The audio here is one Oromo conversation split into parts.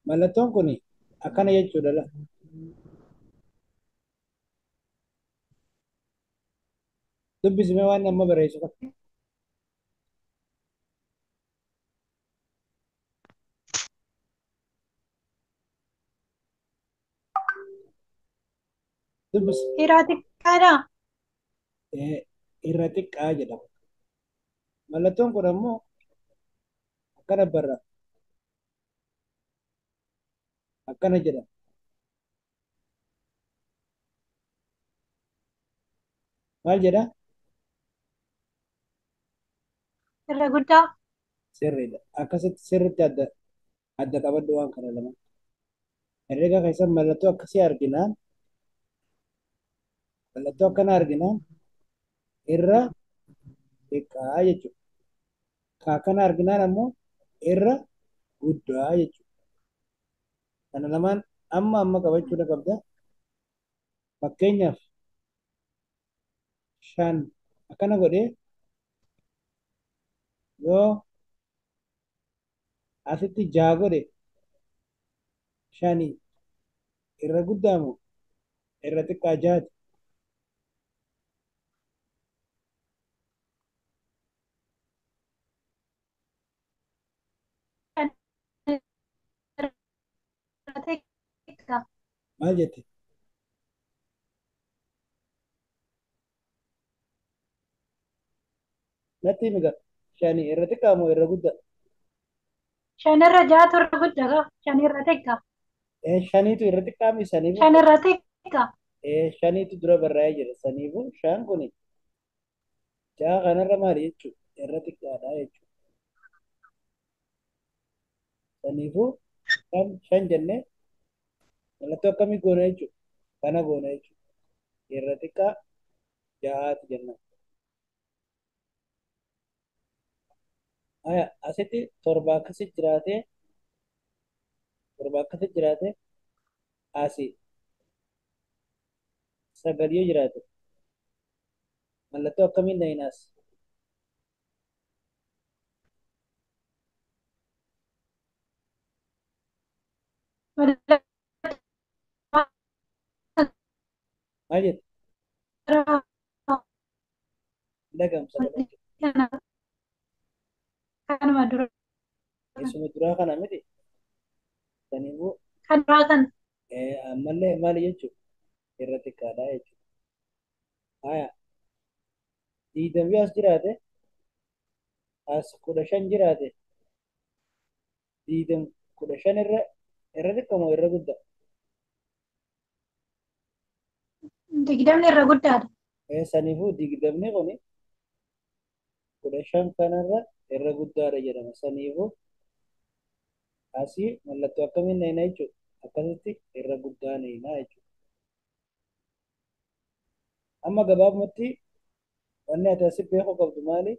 Mallattoon kun akkana jechuudha la. Dubbisime waan amma barreessu qaba. Dubbis Hiraatikkaadha. irra xiqqaa jedhama. Mallattoon kun ammoo akkana barra akkana jedhama. Maal jedha? Irra guddaa. Sirriidha. Akkasitti sirritti adda qabadhu waan kana lama. Herrega keessatti mallattoo akkasii arginaan mallattoo akkana arginaan irra xiqqaa jechuudha. Ka akkana arginaan ammoo irra guddaa jechuudha. Kana lamaan amma qabachuudha qabda. Fakkeenyaaf shan akkana godhee yoo asitti jaa godhe shanii irra guddaa moo irra xiqqaa jaati? Hiraatikka. Maal jette? Natti himi gaa shanii irra xiqqaa moo irra guddaa? Shanirra jaatu irra guddaa. Shanirra xiqqa. Shaniitu irra xiqqaa mi saniifu? Shanirra xiqqa. Shaniitu dura barraa'ee jira saniifu shan kun jaa kanarra maali jechuudha? Irra xiqqaadha jechuudha. Saniifu shan jennee mallattoo akkamii goona jechuudha? Kana goona jechuudha. Irra xiqqaa jahaati jenna. Asitti torba akkasi jiraate asii sagal yoo jiraate mallattoo akkamiin dhahinaas? Maal jette? Dhagam sagal jechuudha. Kanuma dura. Keessuma duraa kana miti. Saniifuu Kan duraa kana. ammallee maali jechuudha? Irra xiqqaadha jechuudha. Haya, diidamii as jiraate as 15 jiraate diidam 15 irra xiqqaa moo irra guddaa? Digdamni irra guddaadha. Saniifuu digdamni kun 15 kanarra irra guddaadha jedhama. Saniifuu asii mallattoo akkamiin dhahina jechuudha? Akkasitti irra guddaa dhahina jechuudha. Amma gabaabumatti wanni ati asii beekuu qabdu maali?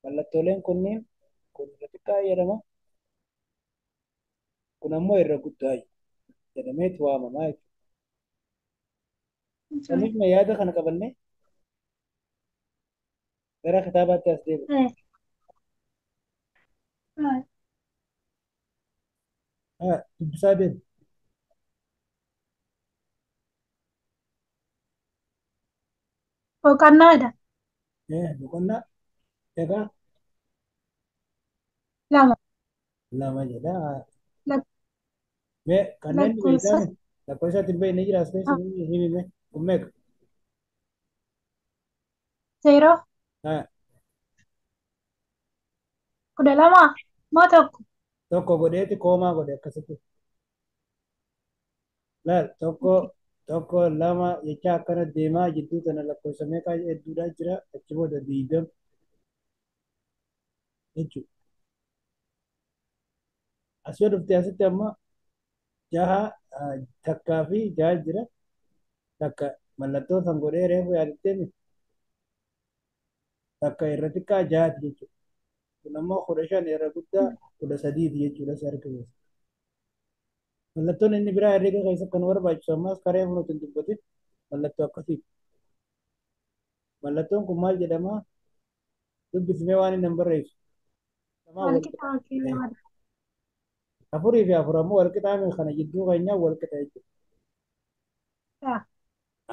Mallattooleen kunniin kun irra xiqqaa jedhama. Kun ammoo irra guddaa jedhameetu waamamaa jechuudha. Saniif yaada kana qabannee gara kitaabaatti as deebi'u. Dubbisaa deemu. Boqonnaadha. Boqonnaa egaa Lama. lama jedha. Lak- Mee kanneen Lakkoofsa. beekame lakkoofsaatti hin beekne jiraas keessa himime kun meeqa? Zeeroo. 12 moo tokko. Tokko godheeti koomaa godhe akkasitti. Laal tokko lama jecha akkana deemaa jidduu tana lakkoofsa meeqaa hedduudhaa jira achi booda diidam jechuudha. As yoo dhufte asitti amma jaha takkaa fi jaha jira takka mallattoo san godhee reefu yaadattee miti takka irra xiqqaa jahaati jechuudha. Kun ammoo 15 irra guddaa 13 jechuudha si harka keessa. Mallattoon inni biraa herreega keessa kan barbaachisu ammas karee nuti hin dubbatin mallattoo akkasii. Mallattoon kun maal jedhama? Dubbifnee waan hin barreessu. Wal qixaa wajjin lamadha. afurii fi afur ammoo wal qixaa kana jidduu keenyaa wal qixa jechuudha. ah,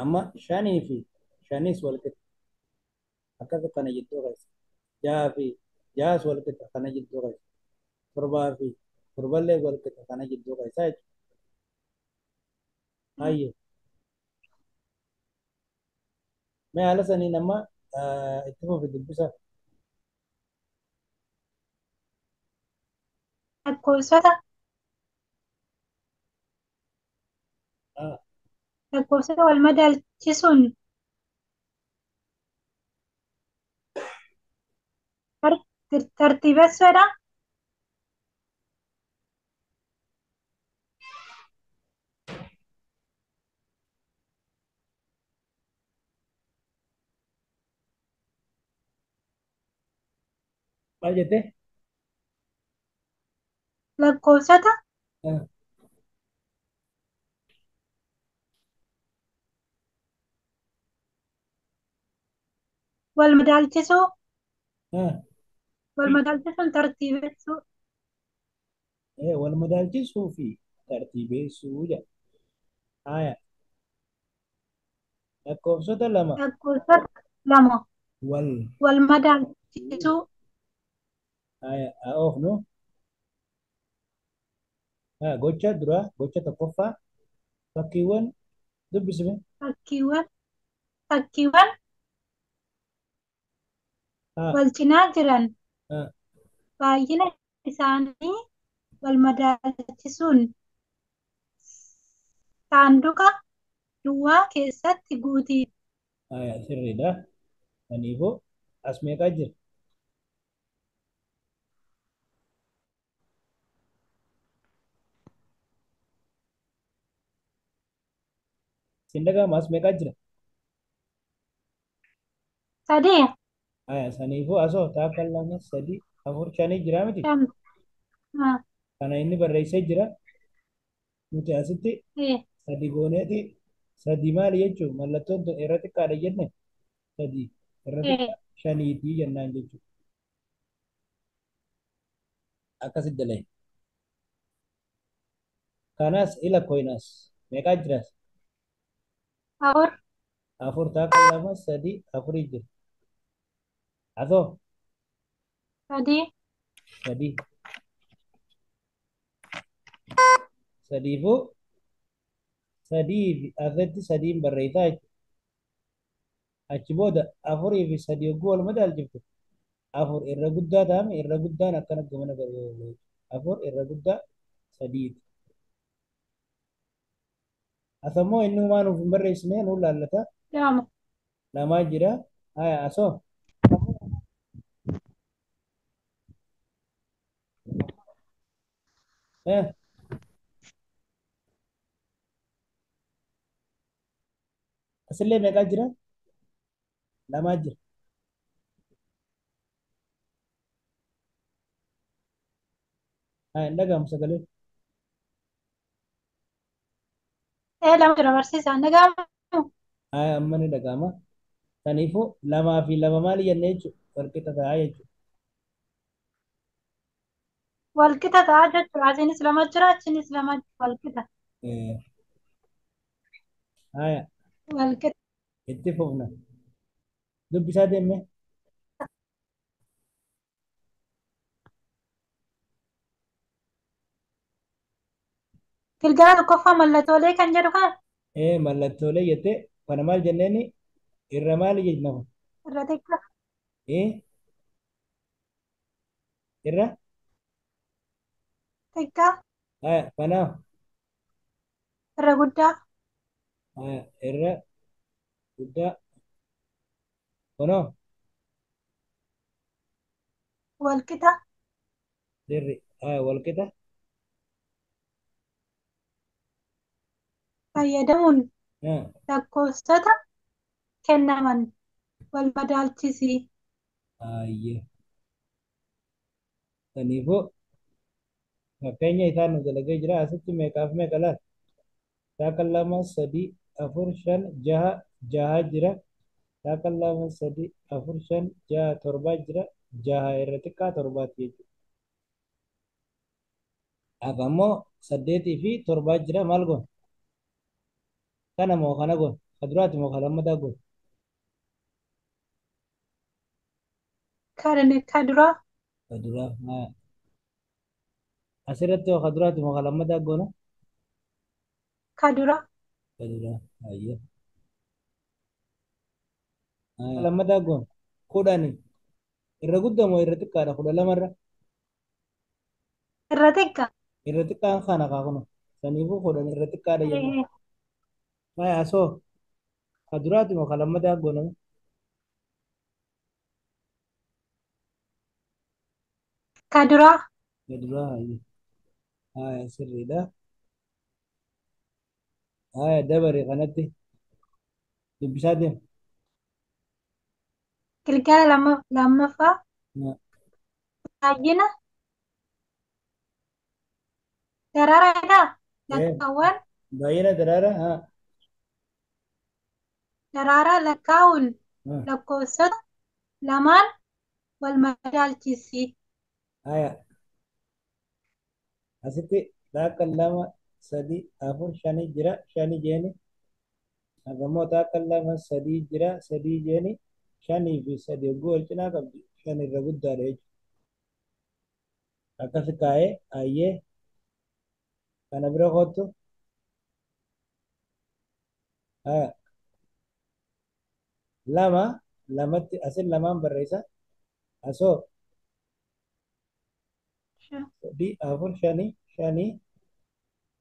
Amma shanii fi shanis wal qixa akkasa kana jidduu keessa. Jaha fi jahas wal qixa kana jidduu keessa. Torbaa fi torballee wal qixa kana jidduu keessa jechuudha. Hayyee mee haala saniin amma itti fufi dubbisa. lakkoofsota Ah, lakkoofsota wal madaalchisuun tartiibessuudha. maal jettee? Lakkoofsota Ah, wal madaalchisuu ah. wal madaalchisuun tartiibessuu. Wal madaalchisuu fi tartiibeessuu jedha. Haaya lakkoofsota lama Lakkoofsota lama wal wal madaalchisuu. haaya haa oofnu. Gocha duraa gocha tokkoffaa fakkiiwwan dubbisime. Fakkiiwwan fakkiiwwan Haa wal cinaa jiran haa baay'ina isaanii wal madaalchisuun saanduqa duwwaa keessatti guutii. haaya sirriidha. Kaniifuu as meeqaa jira? Siin dhaga'ama as meeqaa jira? Sadii Haaya saniifuu asoo takka lama sadii afur shanii jira miti. shan ah, Kana inni barreessee jira. Nuti asitti eh, sadii gooneeti. Sadii maali jechuun mallattoon tun irra xiqqaadha jenne sadii irra eh, xiqqaa shaniitii jennaan jechuudha. Akkasitti dalee. Kanas ila koinas meeqaa jiras? afur Afur takka lama sadii afurii jira. Asoo sadii sadii sadiifuu sadii fi asirratti sadiin barreessaa jechuudha. Achi booda afurii fi sadii yogguu wal madaalchiftu afur irra guddaa ta'ame irra guddaan akkana gamana garuu afur irra guddaa sadiiti. Asammoo inni waan nuuf hin barreessine nuun laallata lama lamaa jira. Haya asoo eh, asillee meeqaa jira? Lamaa jira. Haya hin dhagahamu sagalee. lama jira barsiisaan dhaga'amu. Haya amma ni dhagahama. Kaniifuu lamaa fi lama maali jenne jechuudha? Walqixa ta'a jechuudha. Walqixa ta'a jechuudha. Asinis lama jira achinis lama walqixa. Eh, Haya Walqixa. itti fufna. Dubbisaa deemme. Filgara tokkoffaa mallattoolee kan jedhu kana Mallattoolee jettee kana maal jenneeni irra maali jennamu? irra xiqqaa Eh, irra xiqqaa haya kanaaf irra guddaa haya irra guddaa kunoo walqixa sirri haya walqixa fayyadamuun haa lakkoofsota kennaman wal madaalchisii. hayyee kaniifuu fakkeenya isaan nu dalagee jira asitti meeqaaf meeqa laal takka lama sadii afur shan jaha jaha jira takka lama sadii afur shan jaha torbaa jira jaha irra xiqqaa torbaatti jechuudha. Afammoo saddeetii fi torbaa jira maal goon? Kana moo kana goon? Kaduraati moo kalammataa goon? Kadura. Kaduraa. Asirratti hoo kaduraati moo kalammataa goona? Kadura. Kaduraa. Ayya. Kalammataa goon. Kudhani. Irra guddaa moo irra xiqqaadha? 12 irra. Irra xiqqa. Irra xiqqaan kana kaakunu. Saniifuu kudhan irra xiqqaadha jenna. Eh, Asoo kaduraati moo kalammataa goona? Kadura. Kaduraa. Ayya. Sirriidha. Dabare kanatti dubbisaa deema. Gilgala lammaffaa. Baay'ina. Daraaraadha. Eh, Lakkaawwan. baay'ina daraara. Daraaraa lakkaa'uun lakkoofsota lamaan wal madaalchisi. Haya. Asitti takka lama sadii afur shanii jira shanii jeeni ammoo takka lama sadii jira sadii jeeni shanii fi sadii hogguu wal cinaa qabdi shan irra guddaadha jechuudha. Akkas kaa'ee ayyee kana bira kottu haya lama lamatti asin lamaan barreessa asoo sadii afur shanii shanii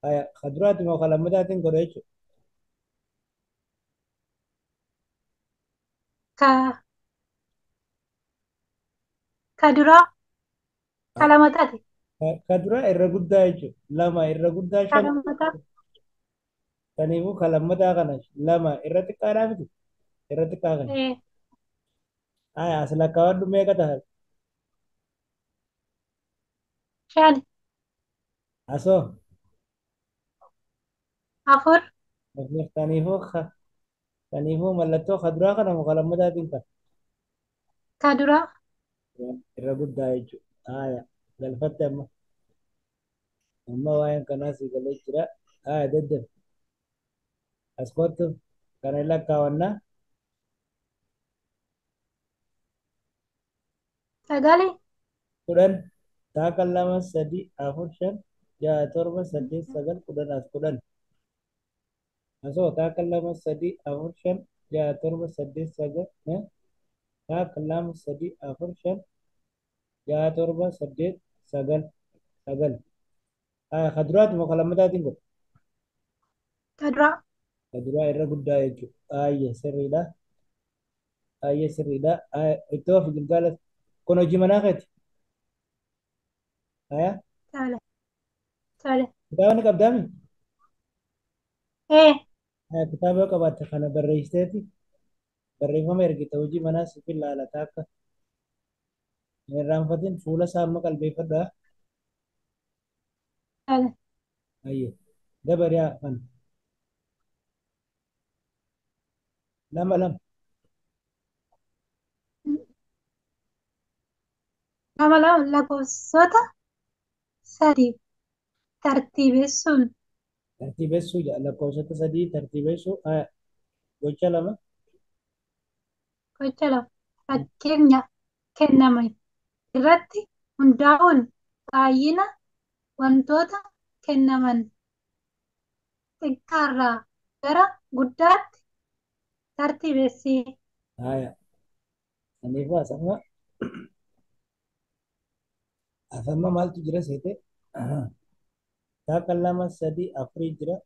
haya kaduraati moo kalammadaatiin godha jechuudha. Ka Kaduraa. Kalamataati. Kaduraa irra guddaa jechuudha. Lama irra guddaa shan Kalamataa. saniifuu kalammadaa kana lama irra xiqqaadhaa miti irra xiqqaa kana. Eh, Haya as lakkaawwadhu meeqa ta'a? Shan. Asoo Afur. saniifuu mallattoo kaduraa kana muka lammataatiin kan Kaduraa. irra guddaa jechuudha. Haya galfatte amma waa'een kanaa si galee jira. Haya deddeebi as kottu kana lakkaawwannaa Sagali. 10 takka lama sadii afur shan ja'a torba saddeet sagal 10 as 10 asoo takka lama sadii afur shan ja'a torba saddeet sagal takka lama sadii afur shan ja'a torba saddeet sagal sagal. Haya kaduraati muka lammataatiin godha. Kaduraa. Kaduraa irra guddaa jechuudha. Baay'ee sirriidha. Baay'ee sirriidha. Ittoo fi gilgaala kun hojii manaa keeti. Haya Tole. Tole. kitaaba ni qabdaami. Eh, Haya kitaaba yoo qabaatte kana barreessiteeti barreeffama ergite hojii manaa siif ilaalataa akka hin irraanfatin fuula isaa amma qalbeeffadhaa. tole. Baay'ee dabariyaa kana lama lama Lama lama lakkoofsota sadii tartiibessuun tartiibessuu jedha lakkoofsota sadii tartiibessuu. Haya gocha lama gocha lama fakkeenya kenname irratti hundaa'uun baay'ina wantoota kennaman xiqqaarraa gara guddaatti tartiibessi. haya saniifuu asamma maaltu jira seete takka lama sadii afurii jira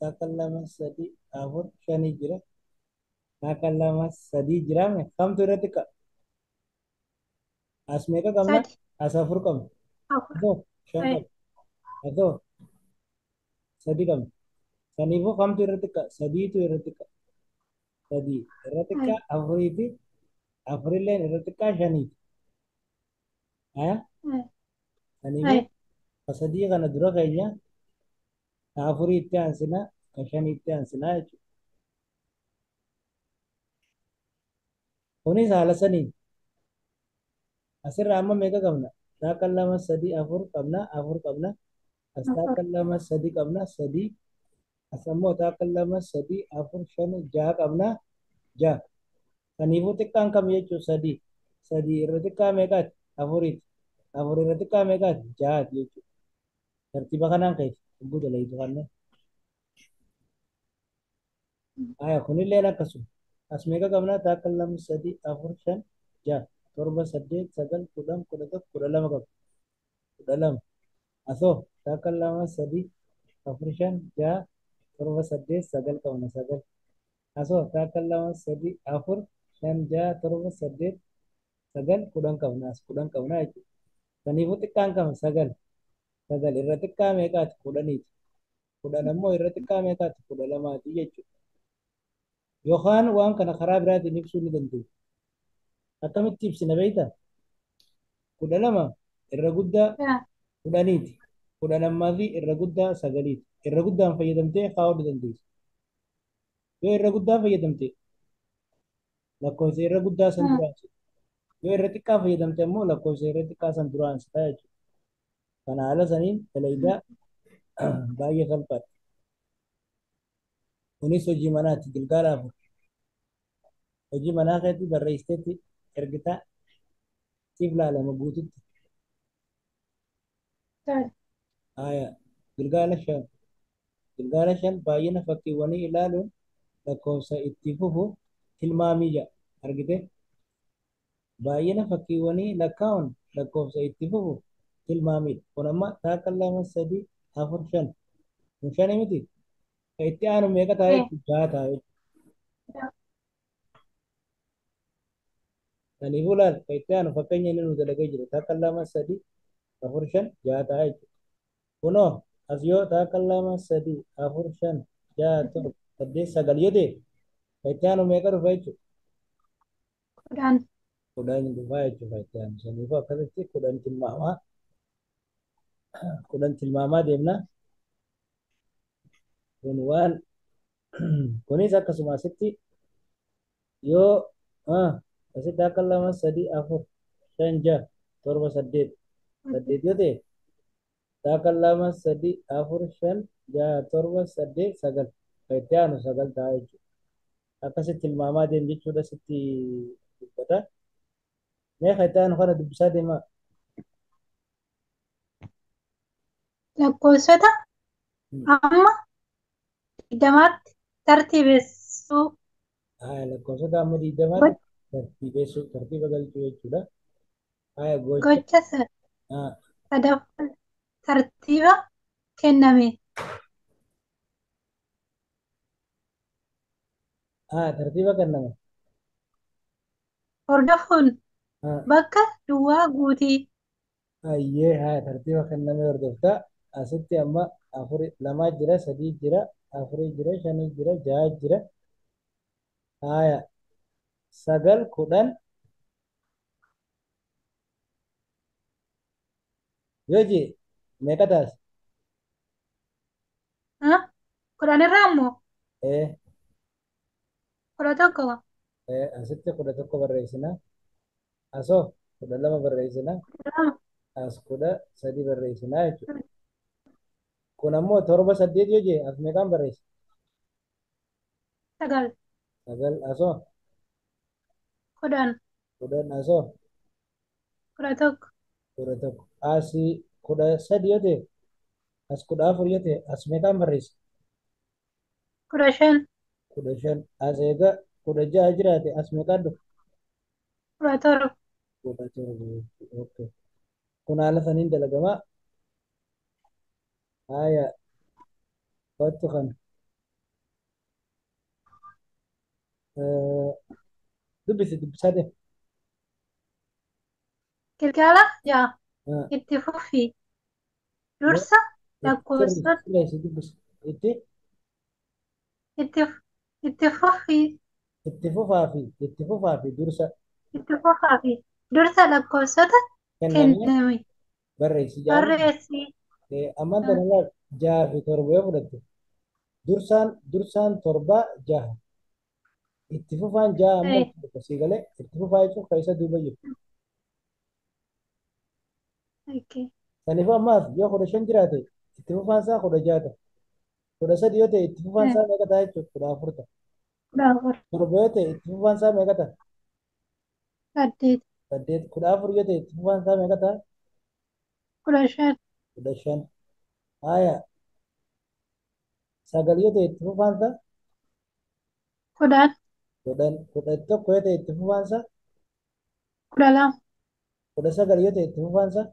takka lama sadii afur shanii jira takka lama sadii jira kamtu irratti as meeqa qabna Sadi. as afur qabna Afur. asoo shan Eh, qabna asoo sadii qabna saniifuu kamtu irratti sadiitu irratti sadii irratti eh, afuriiti afurilleen irratti shaniiti haya eh, saniifuu eh. ka sadii kana dura keenya ka afurii itti aansinaa ka shanii itti aansinaa jechuudha. Kunis haala saniin asirraa amma meeqa qabna takka lama sadii afur qabna Asxaa sadii qabna sadii asammoo taakallama sadii afur shan jaha qabna jaha. Kaniifuu xiqqaan kam jechuun sadii. Sadii irra xiqqaa meeqaati? Afuriiti. Afur irra xiqqaa meeqaati? Jahaati jechuudha. Tartiiba kanaan ka'e hubbuu dalagitu kanneen. Aya kunilleen akkasuma. As meeqa qabna? Taakallama sadii afur shan jaha. Torba saddeet sagal kudhan kudha tokko kudha lama qabna. Kudha lama. Asoo taakallama sadii afur shan jaha torba saddeet sagal qabna sagal. Asoo taakallama sadii afur shan jaha torba saddeet sagal kudhan qabna as kudhan qabna jechuudha. Kaniifuu xiqqaan kam sagal. Sagal irra xiqqaa meeqaati? Kudhaniiti. Kudhan ammoo irra xiqqaa meeqaati? Kudha lamaati jechuudha. Yookaan waan kana karaa biraatiin ibsuu ni dandeenya. Akkamitti ibsina beektaa? Kudha lama irra guddaa kudhaniiti. Kudha lamaa fi irra guddaa sagaliiti. Irra guddaan fayyadamtee kaa'uu dandeessa. Yoo irra guddaa fayyadamte lakkoofsa irra guddaa san duraansi. Yoo irra xiqqaa fayyadamte ammoo lakkoofsa irra xiqqaa san duraansi ta'a jechuudha. Kana haala saniin dalagaa baay'ee salphaadha. Kunis hojii manaatti gilgaalaaf hojii manaa keessatti barreessiteetti ergitaa siif laalama guututti. Aya gilgaala shan baay'ina fakkiiwwanii ilaaluun lakkoofsa itti fufu tilmaamii jedha argite. Baay'ina fakkiiwwanii lakkaa'uun lakkoofsa itti fufu tilmaamiidha. Kun amma taakallama sadii afur shan kun shani miti. Ka itti aanu meeqa taa'ee jaha taa'ee. Kaniifuu laal ka itti aanu fakkeenya inni nu dalagee jiru taakallama sadii afur shan jaha taa'ee jechuudha. Kunoo as yoo taakallama sadii afur shan jaha torba saddeet sagal yoo ta'e ka itti aanu meeqa dhufa jechuudha. Kudhan. Kudhan dhufaa jechuudha itti aanu. Saniifuu akkasitti kudhan tilmaamaa deemna. Kun waan kunis akkasuma asitti yoo asitti taakallama sadii afur shan jaha torba saddeet yoo ta'e taakallama sadii afur shan jaha torba saddeet sagal ka itti aanu sagal ta'a jechuudha. Akkasitti tilmaamaa deem jechuudha sitti dubbata. Mee ka itti aanu kana dubbisaa deemaa. Lakkoofsota amma digdamaatti tartiibessuu. Lakkoofsota amma digdamaatti tartiibessuu tartiiba galchuu jechuudha. Gocha sadaffaa tartiiba kenname. Tartiiba kenname. Hordofuun bakka duwwaa guutii. Ayyee tartiiba kenname hordofta. Asitti amma lamaa jira sadii jira afurii jira shanii jira jaha jira. Sagal kudhan yoo jee meeqa taas? Kudhan irraa immoo kudha tokko. Asitti kudha tokko barreessina. Asoo kudha lama barreessina. As kudha sadii barreessina jechuudha. Kun ammoo torba saddeet yoo jee as meeqaan barreessa? Sagal. Sagal asoo? Kudhan. Kudhan asoo? Kudha tokko. Kudha tokko. Asii kudha sadii yoo ta'e as kudha afur yoo ta'e as meeqaan barreessa? Kudha shan. Kudha shan. As eega kudha jaha jiraate as meeqaan dhufa? Kudha torba. Kudha torba. Okay. Kun haala saniin dalagamaa. Kottu kana. Dubbisaa deema. Gilgaala jaha. Itti fufii. Dursa lakkoofsota. Itti fufii. Itti fufaa fi dursa. Itti fufaa fi dursa lakkoofsota kenname. Barreessi. Amma kana jaha fi torba yoo fudhatte dursaan torba jaha. Itti fufaan jaha ammoo sii galee itti fufaa jechuun kan isa duuba jiru. Saniif ammaas yoo kudha shan jiraate itti fufaan isaa 16. 13 yoo ta'e itti fufaan eh, isaa meeqa ta'a jechuudha? 14. 14, Torba yoo ta'e itti fufaan isaa meeqa ta'a? 8, 8. 14 yoo ta'e itti fufaan isaa meeqa ta'a? 15, 15. Haya. 9 yoo ta'e itti fufaan isaa? 10, 10. 11 yoo ta'e itti fufaan isaa? 12, 19 yoo ta'e itti fufaan isaa?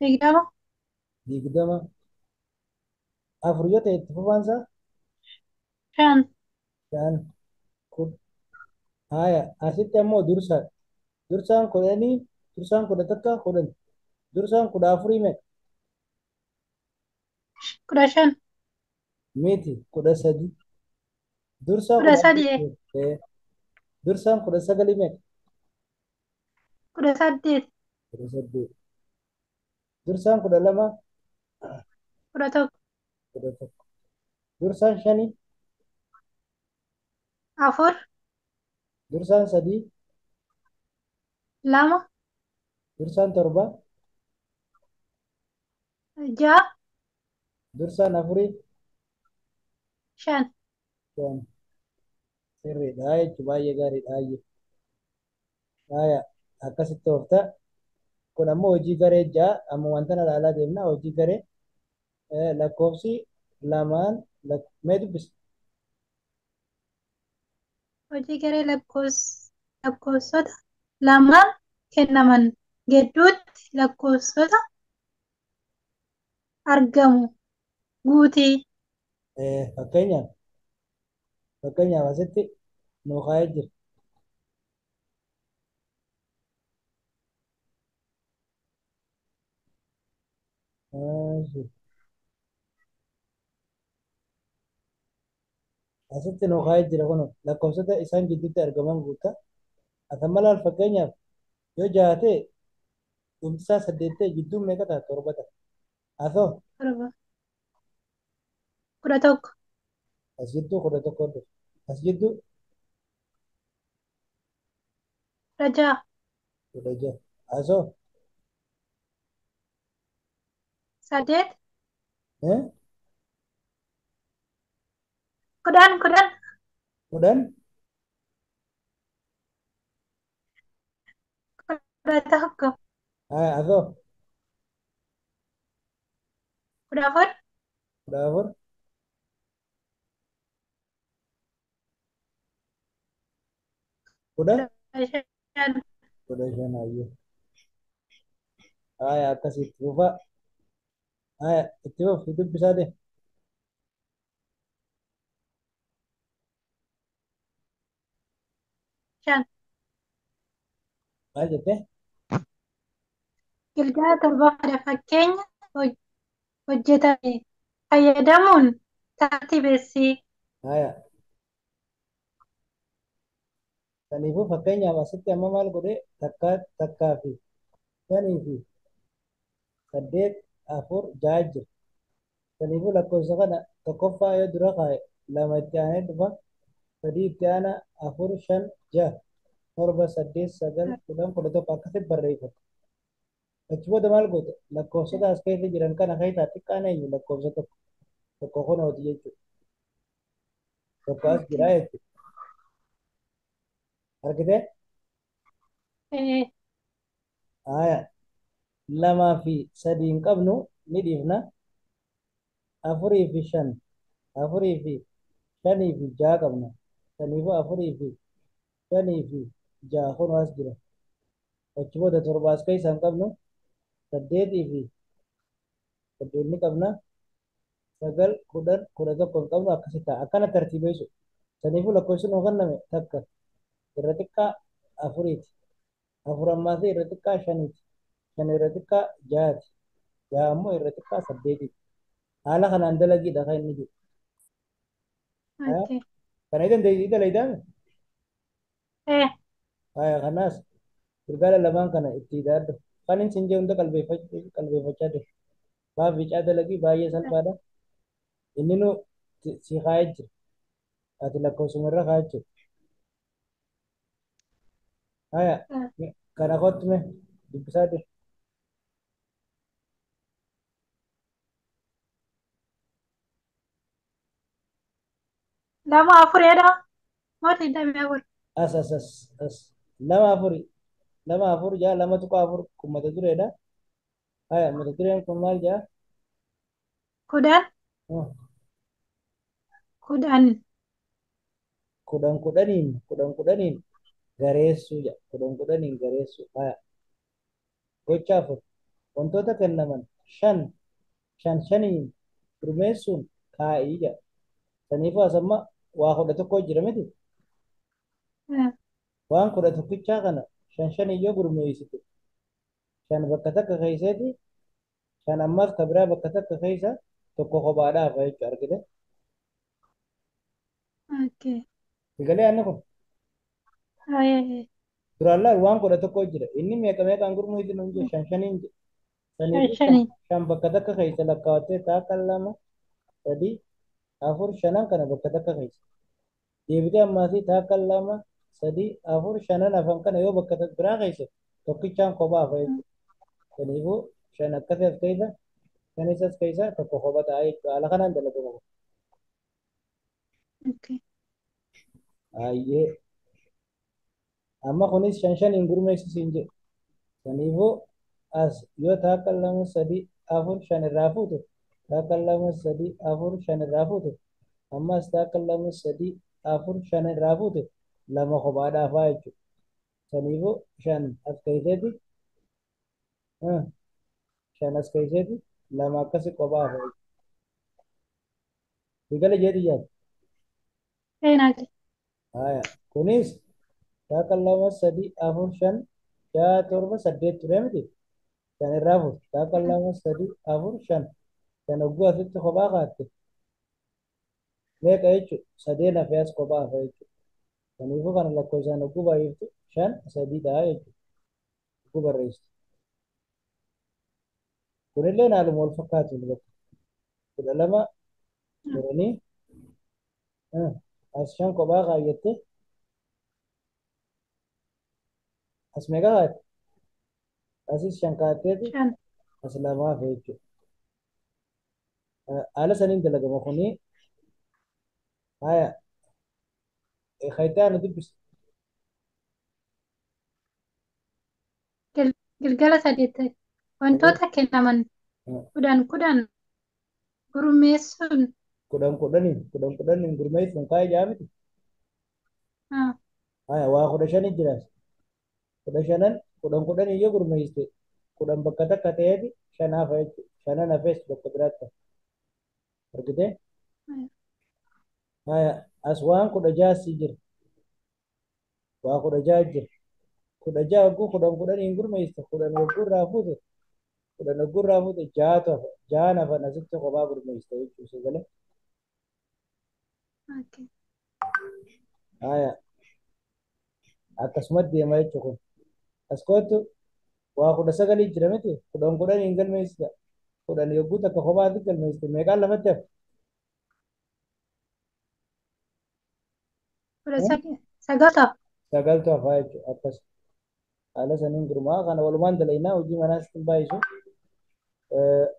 20, 20. 4 yoo ta'e itti fufaan isaa? 5, 5. Haya. Asitti ammoo dursa. Dursaan 10. Dursaan 11 10. Dursaan 14 meeqa? 15, Miti 13. Dursaan 13, 14. Dursaan 19 meeqa? 18, 18. Dursaan 12. 11, 11. Dursaan 5. 4, Dursaan 3. 2, Dursaan 7. 6, Dursaan 4. 5. Sirriidha jechuun baay'ee gaariidha. Haya. Akkasitti oofta. Kun ammoo hojii garee ja'a. Amma wanta na ilaalaa deemna. Hojii garee lakkoofsi lamaan mee dubbisa. Hojii garee lakkoofsota lamaan kennaman gidduutti lakkoofsota argamu guutii. Fakkeenyaaf asitti nuu kaa'ee jira. Maashi. Asitti nuu kaa'ee jira kun lakkoofsota isaan gidduutti argaman guutaa. Atan malaal fakkeenyaaf yoo ja'a ta'e dhumti isaa 8 ta'e gidduun meeqa ta'a? 7 ta'a. Asoo 11, as jidduu 11 dhufu. As jidduu 16, 16. Asoo 8, eh? 10, 10, 10. 11, Asoo 14, 14. 10. 15, 15 hayyuu. Haya akkasitti fufa. Haya itti fufi dubbisaa ta'e. 5. Maal jettee? Gilgala torbaffadha fakkeenya hojjetame fayyadamuun tartiibessii. Haya. Kanaafuu fakkeenyaaf asitti amma maal godhee takkaa fi 5 fi 8 4 6 jira. Kanaafuu lakkoofsa kana tokkoffaa yoo dura kaa'e 2 itti aanee dhufa 3 itti aana 4 5 6 7 8 9 10 11 akkasitti barreeffata. Achi booda maal goote lakkoofsota as keessa jiran kana keessaa xiqqaan eenyu lakkoofsa tokko kunooti jechuudha. Tokko as jira jechuudha. Argitee? Haya. 2 fi 3 hin qabnu ni dhiifna. 4 fi 5 4 fi 5 fi 6 qabna. Kanaafuu 4 fi 5 fi 6 kun as jira. Achi booda 7 as keessa hin qabnu. 8 fi 8 ni qabna. 9 10 11 hin qabnu akkasitti ta'a. Akkana tartiibeessu. Kanaafuu lakkoofsi nuu kenname takka irra xiqqaa 4ti. 4 ammaas irra xiqqaa 5ti. 5 irra xiqqaa 6ti. 6 ammoo irra xiqqaa 8ti. Haala kanaan dalagiidha kan inni jiru. Kana dandeettii dalaydaan kanaas gilgala lamaan kana itti hidhaadhu. Kan hin sinjee hunda qalbeeffachaa jiru. Baaf bicaa dalagii baay'ee salphaadha. Inni nu si kaa'ee jira. Ati lakkoofsuma irra kaa'ee jiru. Haya kana kottume dubbisaa jiru. lama afuridha. Moti dambe afur. as lama afuri lama afur jaa lama tuqa afur kun mata dureedha. Haya mata dureen kun maal jaa? Kudhan. Hmm. Kudhan. Kudhan kudhaniin gareessuu jaa kudhan gareessuu. Haya gocha afur wantoota kennaman shaniin gurmeessuun kaa'ii jaa. Saniifuu asamma waa kudha tokko jira miti. Eh, Waan kudha tokkichaa kana shaniyyoo gurmeessite shan bakka takka keessatti shan ammas ka biraa bakka takka keessa tokko kophaadhaaf jechuudha argite. Okay. Sagalee aannan kun Ayee. duraallaan waan kudha tokko jira inni meeqaan gurmuuti nuun jee shaniin jee saniifuu Shani. shan bakka takka keessa lakkaawwattee taakka lama sadii afur shanan kana bakka takka keessa deebitee ammaasii taakka lama sadii afur shanan hafan kana yoo bakka biraa keessa tokkichaan kophaa hafa jechuudha. Saniifuu shan akkasii as keessa shanis as keessa tokko kophaa ta'a jechuudha haala kanaan dalagama. Okay. Ayyee amma kunis shaniin gurmeessisiin jedhe saniifuu as yoo taakka lama sadii afur shan irraa fuute taakka lama sadii afur shan irraa fuute ammas taakka lama sadii afur shan irraa fuute lama kophaadhaafaa jechuudha. Saniifuu shan as keessatti shan as keessatti lama akkasi kophaa hafa jechuudha. Sigala jeeti jaati. Eenaati. Haya kunis taakka lama sadii afur shan jaha torba saddeet ture miti. Shan irraa fuute taakka lama sadii afur shan shan hogguu asitti kophaa kaatte meeqa jechuudha sadeen hafee as kophaa hafa jechuudha. Saniifuu kana lakkoofsaan hogguu baay'iftu shan sadii ta'a jechuudha. Hogguu barreessitu. Kunillee haaluma wal fakkaatu bakka kudha lama jedhanii as shan kophaa kaayyatte as meeqa kaatte asis shan kaatteeti Shan. as lama hafe jechuudha. Haala saniin dalagama kunii haya kayitaanu dubbisa. Gilgala saddeetti. Wantoota kennaman kudhan gurmeessuun. kudhan kudhaniin gurmeessuun kaa'ee jaa miti. Ah, Haya waa kudha shanii jiraas kudha shanan kudhan yoo gurmeessite kudhan bakka takka ta'eeti shan hafa jechuudha. Shanan hafees bakka biraatti hafa. Argitee? Haya as waan kudha jaasii jira. Waa kudha jaa jira. Kudha jaa hogguu kudhaniin gurmeessite kudhan hogguu irraa fuute kudhan hogguu irraa fuute jaatu hafa. Jaan hafan asitti kophaa gurmeessite jechuudha. Sagalee. okay. Haya akkasumatti deema jechuudha kun. As kootu waa kudha sagalii jira miti kudhaniin galmeessita. Kudhan hogguu takka kophaatti galmeessite meeqaan lamatti hafa? Sagalta. Sagaltu hafaa jechuudha. Akkas haala saniin gurmaa kana walumaan dalaynaa hojii manaas hin baay'isu.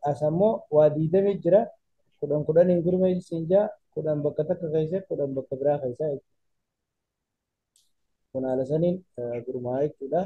As ammoo waa 20 jira kudhaniin gurmeessisiin jaa kudhan bakka takka keessa kudhan bakka biraa keessa jechuudha. Kun haala saniin gurmaa jechuudha.